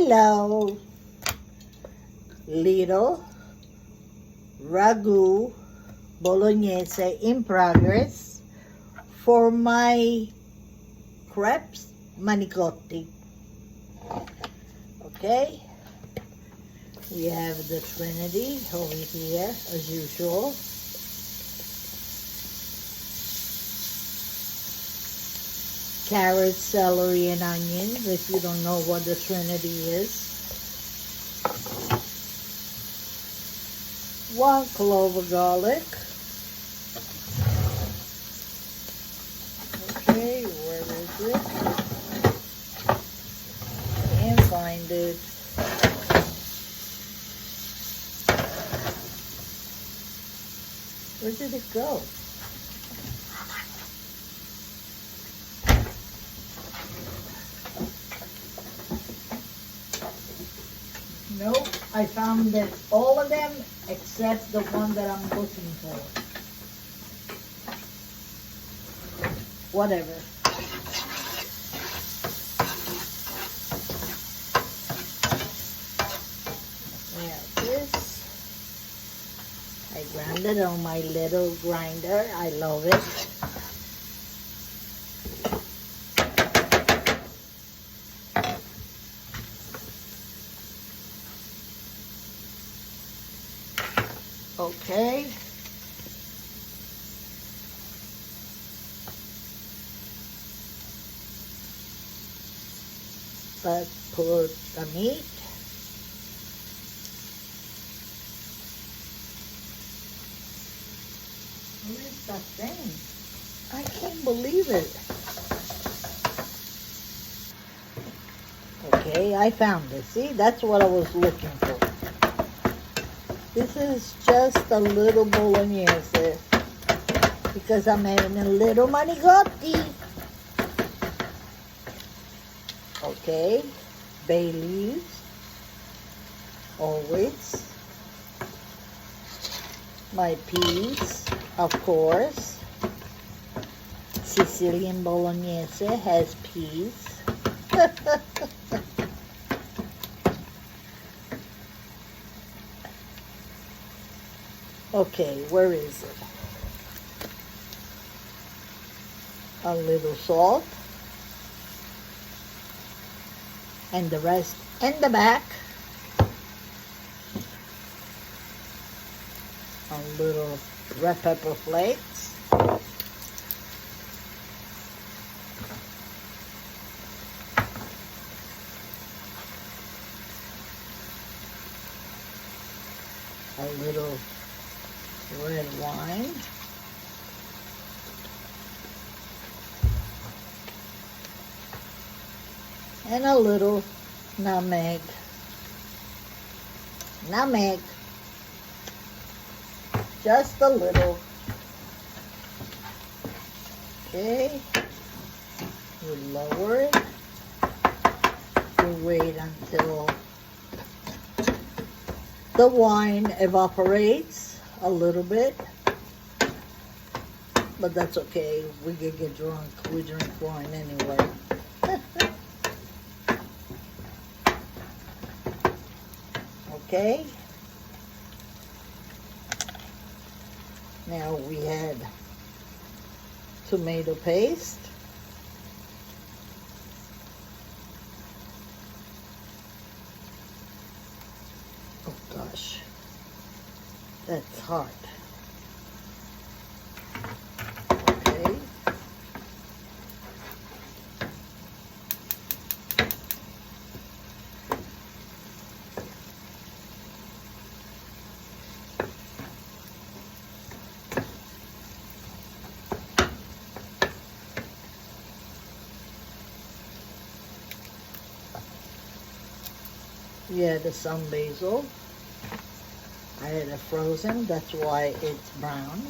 Hello, little ragu Bolognese in progress for my crepes Manicotti. Okay, we have the Trinity over here as usual. Carrots, celery, and onions, if you don't know what the Trinity is. 1 clove of garlic. Okay, where is it? Can't find it. Where did it go? Nope, I found that all of them except the one that I'm looking for. Whatever. We have this. I ground it on my little grinder. I love it. Okay. Let's put the meat. Where is that thing? I can't believe it. Okay, I found it. See, that's what I was looking for. This is just a little Bolognese because I'm having a little Manicotti. Okay, bay leaves, always. My peas, of course. Sicilian Bolognese has peas. Okay, where is it? A little salt. And the rest in the back. A little red pepper flakes. A little red wine. And a little nutmeg. Nutmeg. Just a little. Okay. We lower it. We wait until the wine evaporates a little bit. But that's okay. We can get drunk. We drink wine anyway. Okay. Now we had tomato paste. Oh gosh, that's hard. Okay. We had some basil. I had it frozen, that's why it's brown.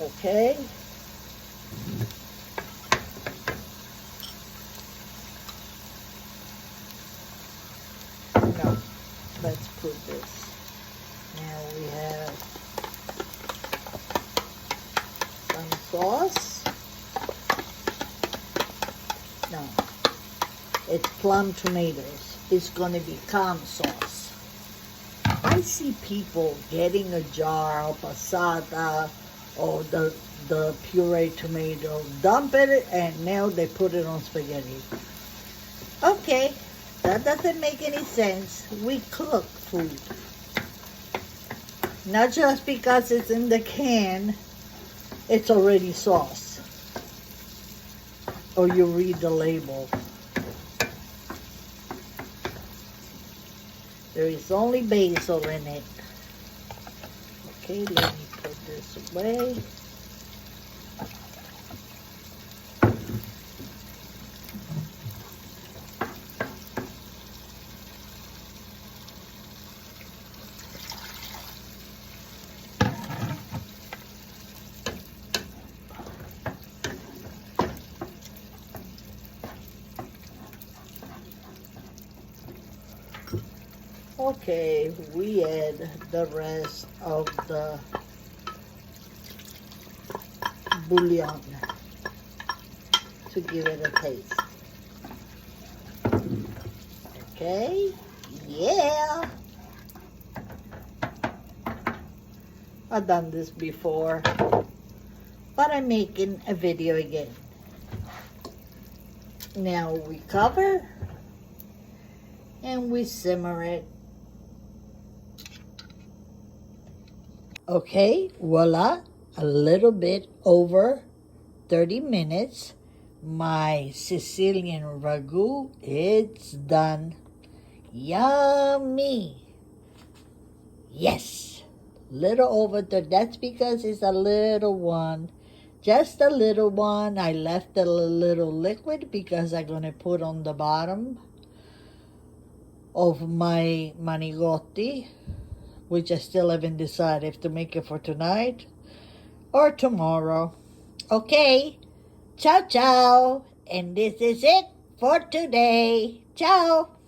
Okay. No, let's put this. Now we have some sauce. No, it's plum tomatoes. It's going to be calm sauce. I see people getting a jar of passata or the pureed tomato, dump it, and now they put it on spaghetti. Okay, that doesn't make any sense. We cook food. Not just because it's in the can, it's already sauce. Or you read the label. There is only basil in it. Okay, let me put this away. Okay, we add the rest of the bouillon to give it a taste. Okay, yeah. I've done this before, but I'm making a video again. Now we cover and we simmer it. Okay, voila, a little bit over 30 minutes. My Sicilian ragu, it's done. Yummy. Yes, little over 30. That's because it's a little one. Just a little one. I left a little liquid because I'm going to put on the bottom of my Manicotti, which I still haven't decided if to make it for tonight or tomorrow. Okay, ciao, ciao. And this is it for today. Ciao.